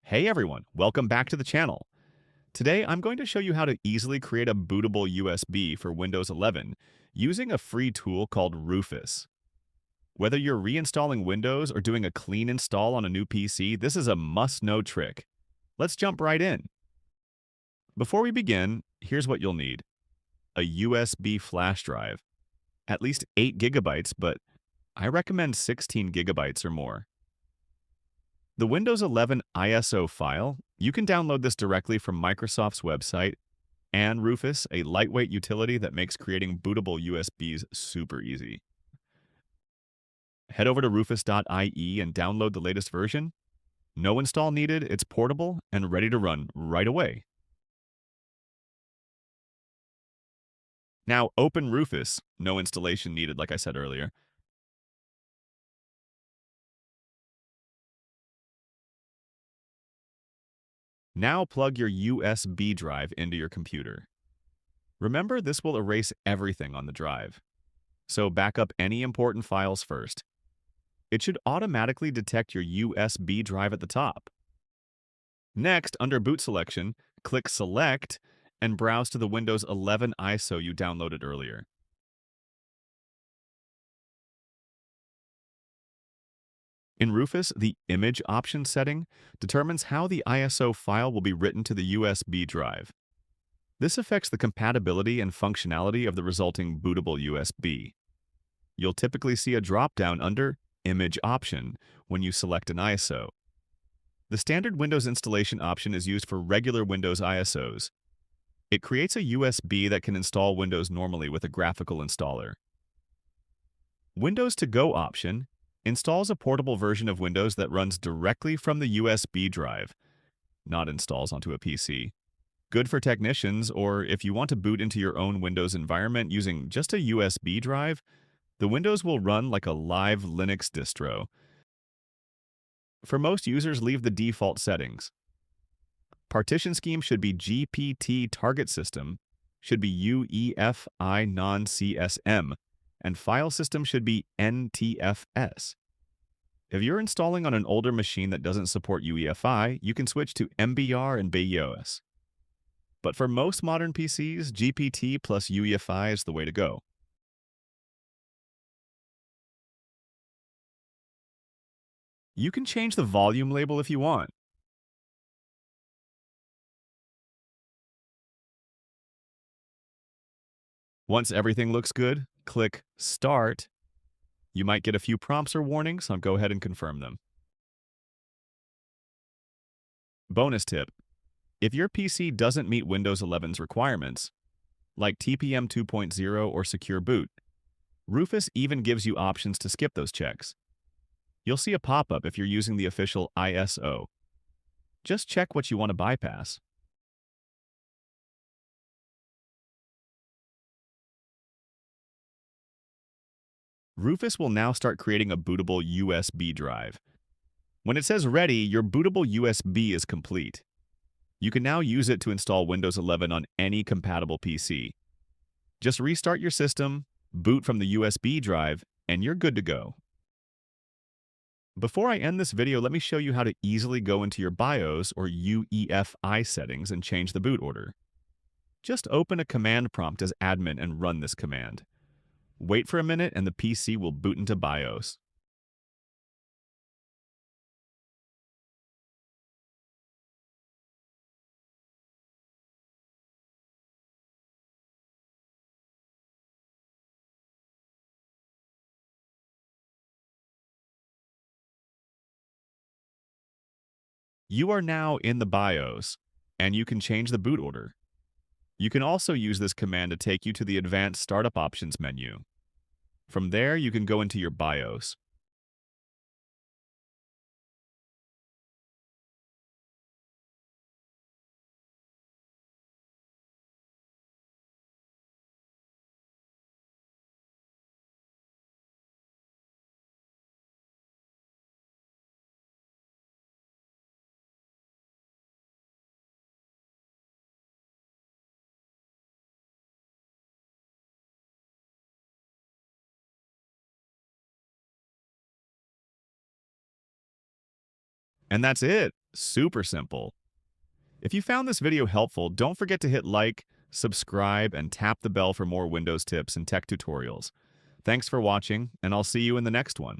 Hey everyone, welcome back to the channel. Today I'm going to show you how to easily create a bootable USB for Windows 11 using a free tool called Rufus. Whether you're reinstalling Windows or doing a clean install on a new PC, this is a must-know trick. Let's jump right in. Before we begin, here's what you'll need. A USB flash drive, at least 8 gigabytes, but I recommend 16 gigabytes or more. The Windows 11 ISO file, you can download this directly from Microsoft's website, and Rufus, a lightweight utility that makes creating bootable USBs super easy. Head over to rufus.ie and download the latest version. No install needed, it's portable and ready to run right away. Now open Rufus, no installation needed like I said earlier. Now plug your USB drive into your computer. Remember, this will erase everything on the drive, so back up any important files first. It should automatically detect your USB drive at the top. Next, under Boot Selection, click Select and browse to the Windows 11 ISO you downloaded earlier. In Rufus, the Image Option setting determines how the ISO file will be written to the USB drive. This affects the compatibility and functionality of the resulting bootable USB. You'll typically see a drop-down under Image Option when you select an ISO. The standard Windows installation option is used for regular Windows ISOs. It creates a USB that can install Windows normally with a graphical installer. Windows to Go option installs a portable version of Windows that runs directly from the USB drive, not installs onto a PC. Good for technicians, or if you want to boot into your own Windows environment using just a USB drive, the Windows will run like a live Linux distro. For most users, leave the default settings. Partition scheme should be GPT target system, should be UEFI non-CSM, and file system should be NTFS. If you're installing on an older machine that doesn't support UEFI, you can switch to MBR and BIOS. But for most modern PCs, GPT plus UEFI is the way to go. You can change the volume label if you want. Once everything looks good, click Start. You might get a few prompts or warnings, so I'll go ahead and confirm them. Bonus tip: if your PC doesn't meet Windows 11's requirements, like TPM 2.0 or Secure Boot, Rufus even gives you options to skip those checks. You'll see a pop-up if you're using the official ISO. Just check what you want to bypass. Rufus will now start creating a bootable USB drive. When it says ready, your bootable USB is complete. You can now use it to install Windows 11 on any compatible PC. Just restart your system, boot from the USB drive, and you're good to go. Before I end this video, let me show you how to easily go into your BIOS or UEFI settings and change the boot order. Just open a command prompt as admin and run this command. Wait for a minute and the PC will boot into BIOS. You are now in the BIOS, and you can change the boot order. You can also use this command to take you to the Advanced Startup Options menu. From there, you can go into your BIOS. And that's it. Super simple. If you found this video helpful, don't forget to hit like, subscribe, and tap the bell for more Windows tips and tech tutorials. Thanks for watching, and I'll see you in the next one.